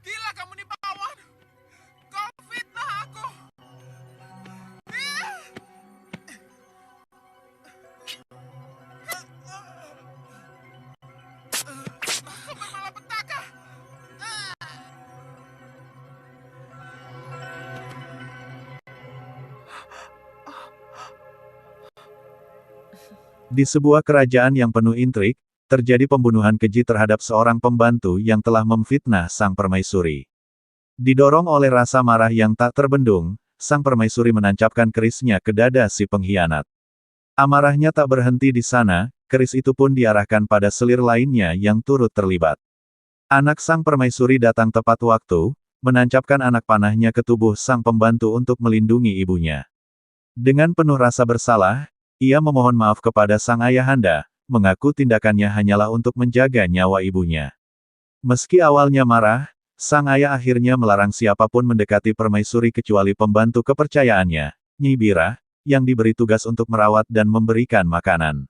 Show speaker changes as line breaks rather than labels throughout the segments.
Gila kamu nih Pawan. Kau fitnah aku. Kau bermalapetaka.
Di sebuah kerajaan yang penuh intrik, terjadi pembunuhan keji terhadap seorang pembantu yang telah memfitnah sang permaisuri. Didorong oleh rasa marah yang tak terbendung, sang permaisuri menancapkan kerisnya ke dada si pengkhianat. Amarahnya tak berhenti di sana, keris itu pun diarahkan pada selir lainnya yang turut terlibat. Anak sang permaisuri datang tepat waktu, menancapkan anak panahnya ke tubuh sang pembantu untuk melindungi ibunya. Dengan penuh rasa bersalah, ia memohon maaf kepada sang ayahanda, mengaku tindakannya hanyalah untuk menjaga nyawa ibunya. Meski awalnya marah, sang ayah akhirnya melarang siapapun mendekati permaisuri kecuali pembantu kepercayaannya, Nyi Bira, yang diberi tugas untuk merawat dan memberikan makanan.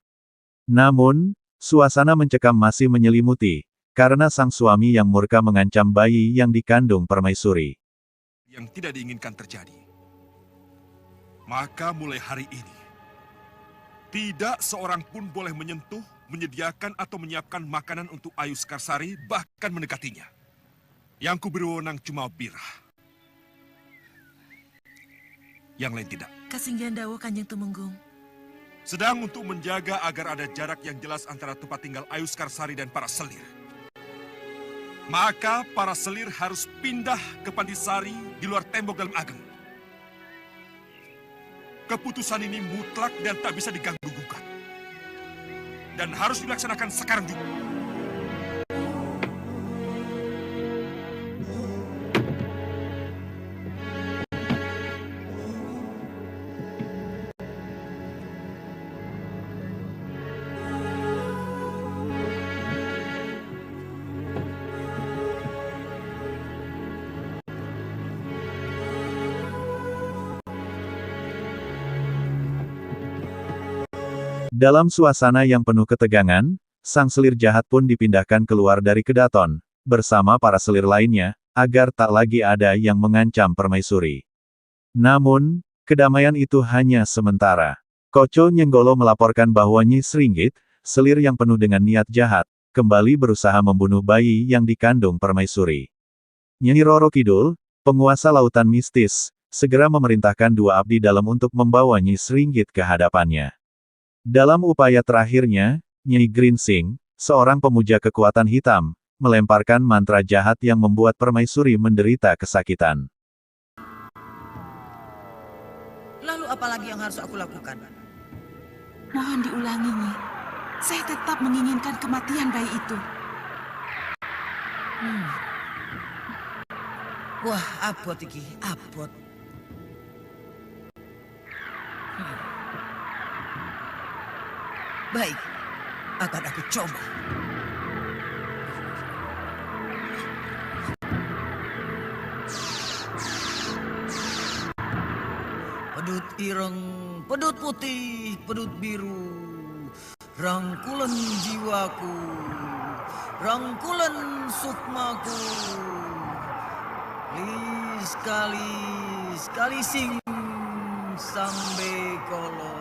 Namun, suasana mencekam masih menyelimuti, karena sang suami yang murka mengancam bayi yang dikandung permaisuri.
Yang tidak diinginkan terjadi. Maka mulai hari ini, tidak seorang pun boleh menyentuh, menyediakan atau menyiapkan makanan untuk Ayu Sekarsari, bahkan mendekatinya. Yang kuberi wewenang cuma Bira. Yang lain tidak.
Kasinggihan dawa Kanjeng Tumenggung.
Sedang untuk menjaga agar ada jarak yang jelas antara tempat tinggal Ayu Sekarsari dan para selir. Maka para selir harus pindah ke Pandisari di luar tembok dalam ageng. Keputusan ini mutlak dan tak bisa diganggu-gugat. Dan harus dilaksanakan sekarang juga.
Dalam suasana yang penuh ketegangan, sang selir jahat pun dipindahkan keluar dari kedaton, bersama para selir lainnya, agar tak lagi ada yang mengancam permaisuri. Namun, kedamaian itu hanya sementara. Koco Nyenggolo melaporkan bahwa Nyi Sringgit, selir yang penuh dengan niat jahat, kembali berusaha membunuh bayi yang dikandung permaisuri. Nyi Roro Kidul, penguasa lautan mistis, segera memerintahkan dua abdi dalam untuk membawa Nyi Sringgit ke hadapannya. Dalam upaya terakhirnya, Nyi Grinsing, seorang pemuja kekuatan hitam, melemparkan mantra jahat yang membuat permaisuri menderita kesakitan.
Lalu apa lagi yang harus aku lakukan?
Mohon diulangi, Nyi. Saya tetap menginginkan kematian bayi itu.
Wah, apot iki, apot. Baik, akan aku coba. Pedut ireng, pedut putih, pedut biru, rangkulan jiwaku, rangkulan sukmaku. Sekali sing sambe kolo.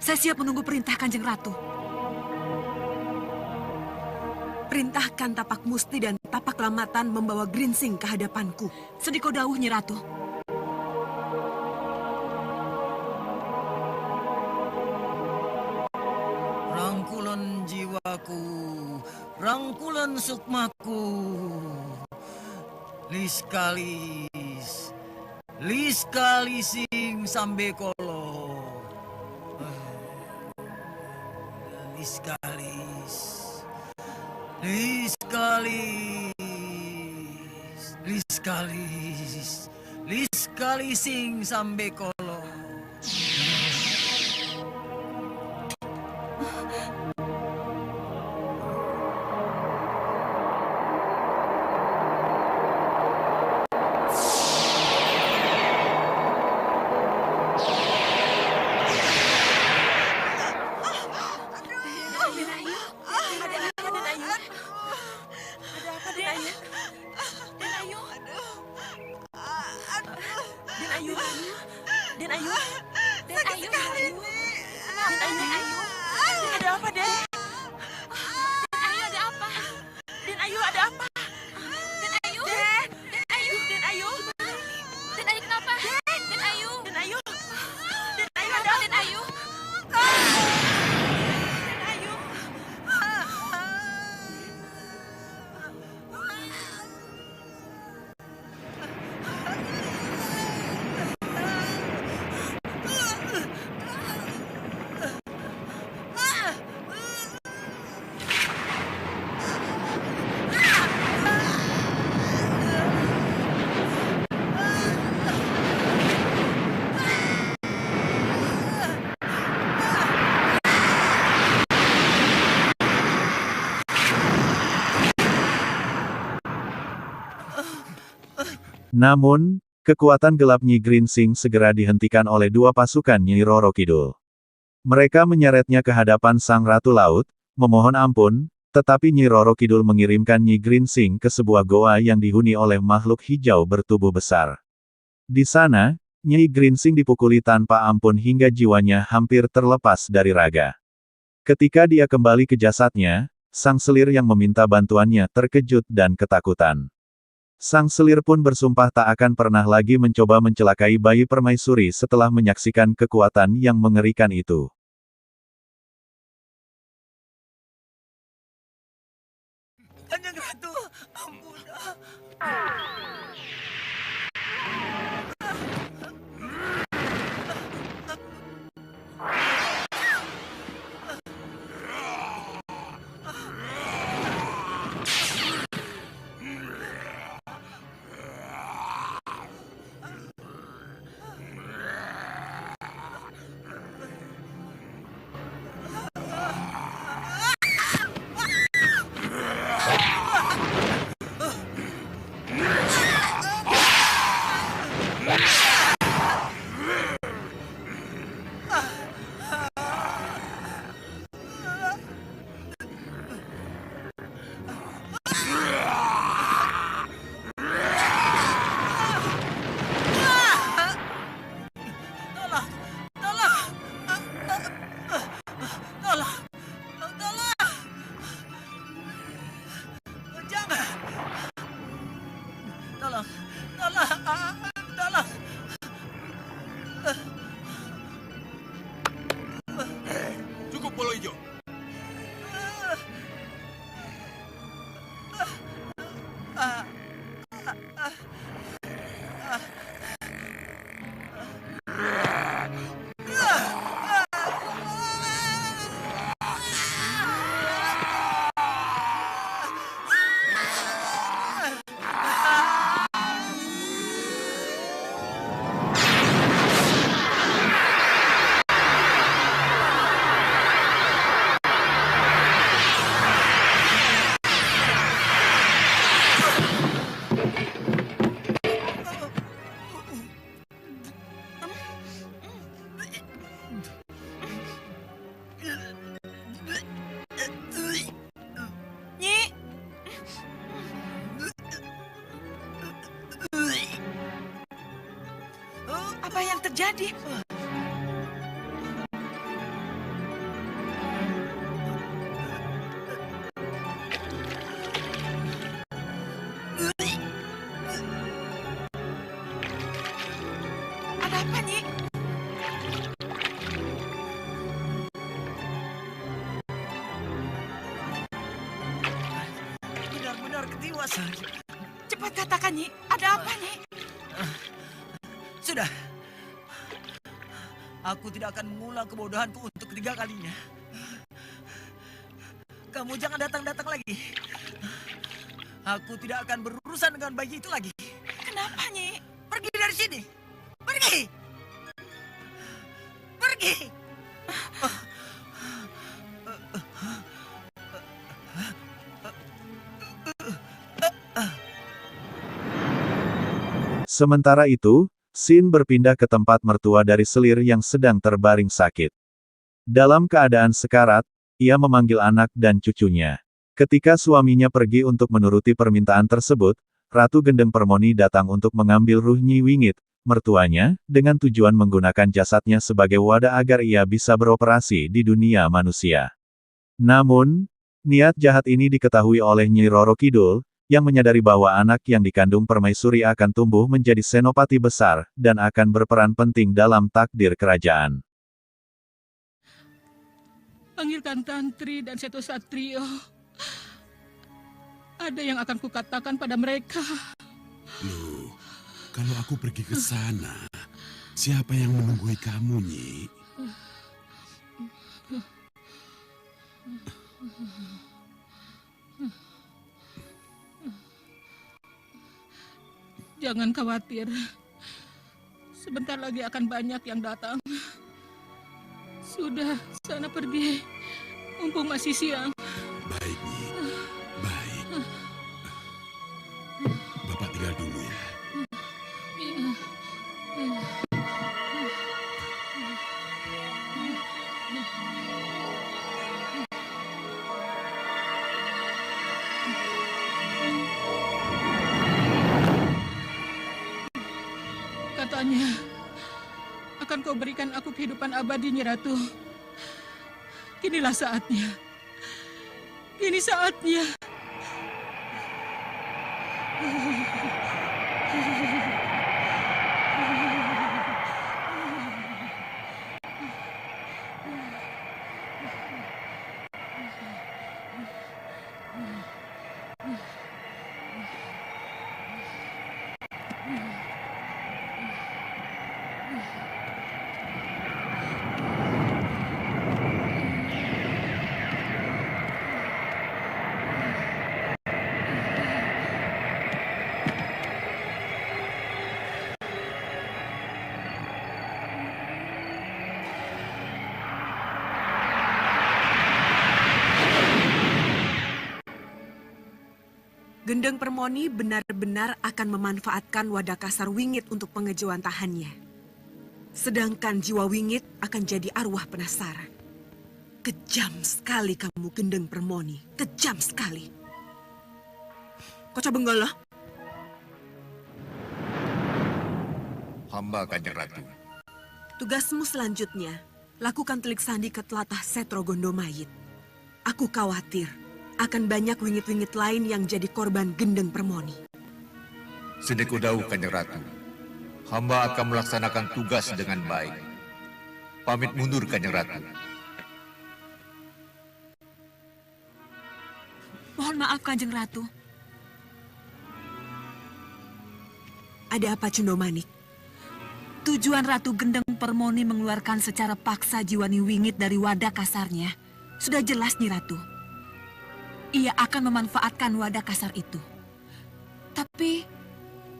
Saya siap menunggu perintah Kanjeng Ratu. Perintahkan tapak musti dan tapak
Aklamatan membawa Grinsing ke hadapanku. Sediko dawuh, Nyi Ratu.
Rangkulan jiwaku, rangkulan sukmaku. Liskalis, liskalising sambekolo. Liskalis, liskalis, liskalis, liskalising sambekolo.
Namun, kekuatan gelap Nyi Grinsing segera dihentikan oleh dua pasukan Nyi Roro Kidul. Mereka menyeretnya ke hadapan Sang Ratu Laut, memohon ampun, tetapi Nyi Roro Kidul mengirimkan Nyi Grinsing ke sebuah goa yang dihuni oleh makhluk hijau bertubuh besar. Di sana, Nyi Grinsing dipukuli tanpa ampun hingga jiwanya hampir terlepas dari raga. Ketika dia kembali ke jasadnya, sang selir yang meminta bantuannya terkejut dan ketakutan. Sang selir pun bersumpah tak akan pernah lagi mencoba mencelakai bayi permaisuri setelah menyaksikan kekuatan yang mengerikan itu.
Kanjeng Ratu, ampun.
Cukup Bolo Ijo.
Apa yang terjadi?
Dewasar.
Cepat katakan, Nyi. Ada apa, Nyi?
Sudah. Aku tidak akan mengulang kebodohanku untuk ketiga kalinya. Kamu jangan datang-datang lagi. Aku tidak akan berurusan dengan bayi itu lagi.
Kenapa, Nyi?
Pergi dari sini. Pergi. Pergi.
Sementara itu, Sin berpindah ke tempat mertua dari Selir yang sedang terbaring sakit. Dalam keadaan sekarat, ia memanggil anak dan cucunya. Ketika suaminya pergi untuk menuruti permintaan tersebut, Ratu Gendeng Permoni datang untuk mengambil ruh Nyi Wingit, mertuanya, dengan tujuan menggunakan jasadnya sebagai wadah agar ia bisa beroperasi di dunia manusia. Namun, niat jahat ini diketahui oleh Nyi Roro Kidul, yang menyadari bahwa anak yang dikandung permaisuri akan tumbuh menjadi senopati besar, dan akan berperan penting dalam takdir kerajaan.
Panggilkan Tantri dan Seto Satrio. Ada yang akan kukatakan pada mereka.
Loh, kalau aku pergi ke sana, siapa yang menunggu kamu, Nyi?
Jangan khawatir. Sebentar lagi akan banyak yang datang. Sudah, sana pergi. Mumpung masih siang.
Baik, Nyi. Baik. Bapak tinggal dulu ya.
Katanya, akan kau berikan aku kehidupan abadi, Nyi Ratu. Kinilah saatnya. Kini saatnya.
Gendeng Permoni benar-benar akan memanfaatkan wadah kasar Wingit untuk pengejawantahannya. Sedangkan jiwa Wingit akan jadi arwah penasaran. Kejam sekali kamu, Gendeng Permoni. Kejam sekali. Koca Benggala.
Hamba Kanjeng Ratu.
Tugasmu selanjutnya, lakukan telik sandi ke telatah Setro Gondomayit. Aku khawatir akan banyak wingit-wingit lain yang jadi korban Gendeng Permoni.
Sedekudau Kanjeng Ratu. Hamba akan melaksanakan tugas dengan baik. Pamit mundur Kanjeng Ratu.
Mohon maaf Kanjeng Ratu. Ada apa Cundomanik?
Tujuan Ratu Gendeng Permoni mengeluarkan secara paksa Jiwani Wingit dari wadah kasarnya sudah jelas, Nyi Ratu. Ia akan memanfaatkan wadah kasar itu. Tapi,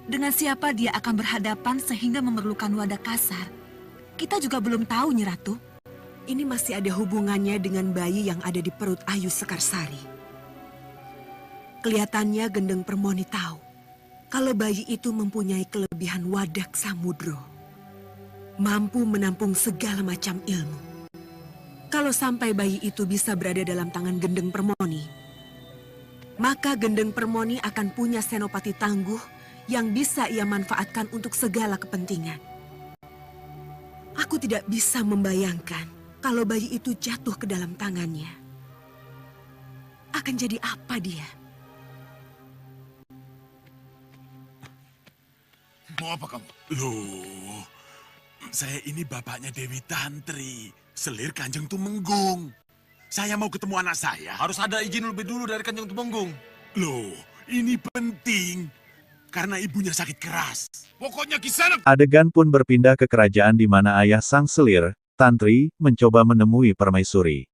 dengan siapa dia akan berhadapan sehingga memerlukan wadah kasar, kita juga belum tahu, Nyi Ratu.
Ini masih ada hubungannya dengan bayi yang ada di perut Ayu Sekarsari. Kelihatannya Gendeng Permoni tahu kalau bayi itu mempunyai kelebihan wadah samudro. Mampu menampung segala macam ilmu. Kalau sampai bayi itu bisa berada dalam tangan Gendeng Permoni, maka Gendeng Permoni akan punya senopati tangguh yang bisa ia manfaatkan untuk segala kepentingan. Aku tidak bisa membayangkan kalau bayi itu jatuh ke dalam tangannya. Akan jadi apa dia?
Mau apa kamu?
Loh, saya ini bapaknya Dewi Tantri, Selir Kanjeng Tumenggung. Saya mau ketemu anak saya.
Harus ada izin lebih dulu dari Kanjeng Tumenggung.
Loh, ini penting. Karena ibunya sakit keras.
Pokoknya Kisanak.
Adegan pun berpindah ke kerajaan di mana ayah sang selir, Tantri, mencoba menemui permaisuri.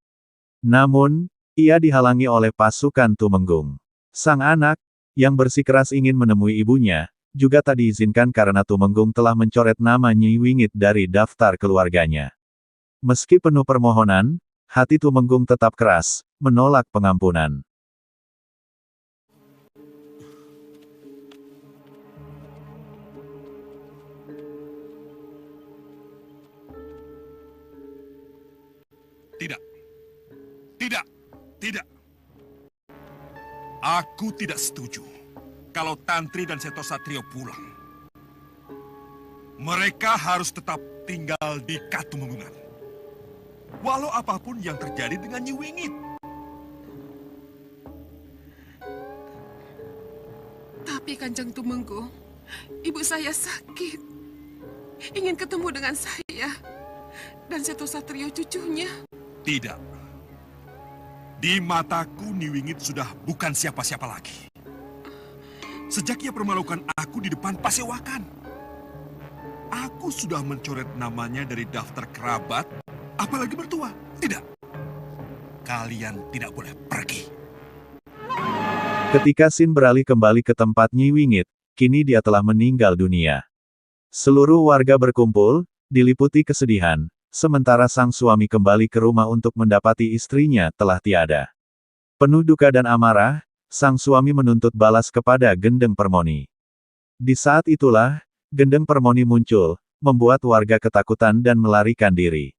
Namun, ia dihalangi oleh pasukan Tumenggung. Sang anak, yang bersikeras ingin menemui ibunya, juga tak diizinkan karena Tumenggung telah mencoret nama Nyi Wingit dari daftar keluarganya. Meski penuh permohonan, hati Tumenggung tetap keras, menolak pengampunan.
Tidak. Tidak. Tidak. Aku tidak setuju kalau Tantri dan Seto Satrio pulang. Mereka harus tetap tinggal di Katumenggungan. Walau apapun yang terjadi dengan Nyi Wingit.
Tapi Kanjeng Tumenggung, ibu saya sakit. Ingin ketemu dengan saya dan Seto Satrio cucunya.
Tidak. Di mataku, Nyi Wingit sudah bukan siapa-siapa lagi. Sejak ia permalukan aku di depan Pasewakan. Aku sudah mencoret namanya dari daftar kerabat, apalagi mertua. Tidak. Kalian tidak boleh pergi.
Ketika Sin beralih kembali ke tempat Nyi Wingit, kini dia telah meninggal dunia. Seluruh warga berkumpul, diliputi kesedihan. Sementara sang suami kembali ke rumah untuk mendapati istrinya telah tiada. Penuh duka dan amarah, sang suami menuntut balas kepada Gendeng Permoni. Di saat itulah, Gendeng Permoni muncul, membuat warga ketakutan dan melarikan diri.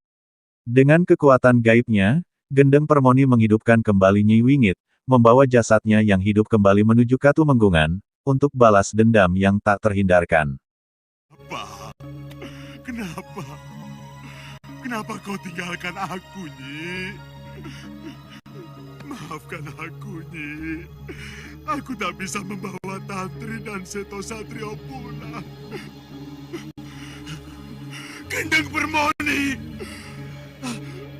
Dengan kekuatan gaibnya, Gendeng Permoni menghidupkan kembali Nyi Wingit, membawa jasadnya yang hidup kembali menuju Katumenggungan, untuk balas dendam yang tak terhindarkan.
Apa? Kenapa? Kenapa kau tinggalkan aku, Nyi? Maafkan aku, Nyi. Aku tak bisa membawa Tantri dan Seto Satrio pulang. Gendeng Permoni!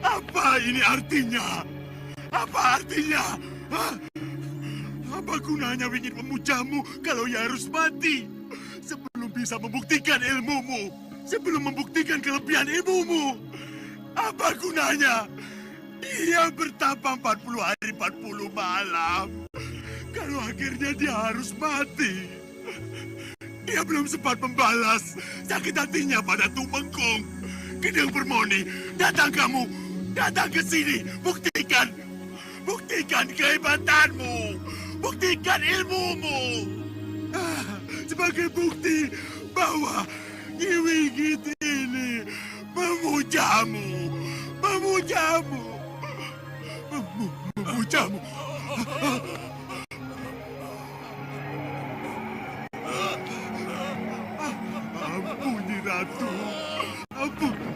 Apa ini artinya? Apa artinya? Hah? Apa gunanya Wingit memujamu kalau ia harus mati? Sebelum bisa membuktikan ilmumu. Sebelum membuktikan kelebihan ibumu. Apa gunanya? Dia bertapa 40 hari 40 malam. Kalau akhirnya dia harus mati. Dia belum sempat membalas sakit hatinya pada Tumenggung. Gendeng Permoni, datang kamu. Datang ke sini. Buktikan. Buktikan kehebatanmu. Buktikan ilmumu. Sebagai bukti bahwa Nyi Wingit ini memujamu. Memujamu. Memujamu. Ampuni Ratu. Ampuni.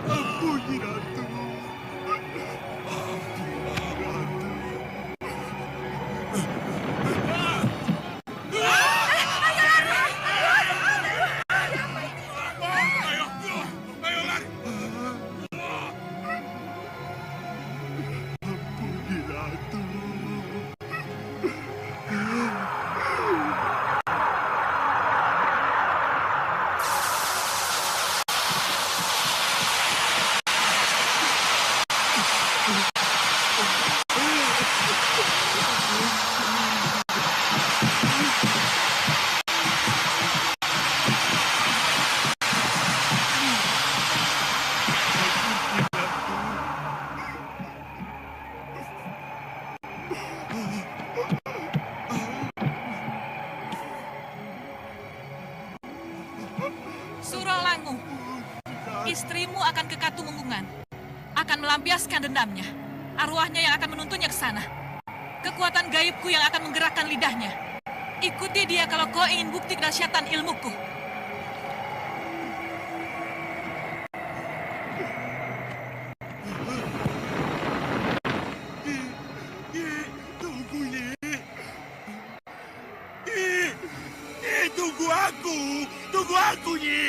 Ampuni Ratu.
Surolangu, istrimu akan ke Katumenggungan, akan melampiaskan dendamnya. Arwahnya yang akan menuntunnya ke sana. Kekuatan gaibku yang akan menggerakkan lidahnya. Ikuti dia kalau kau ingin bukti kedahsyatan ilmuku.
Tunggu, Nyi. Nyi, tunggu aku. Tunggu aku, Nyi.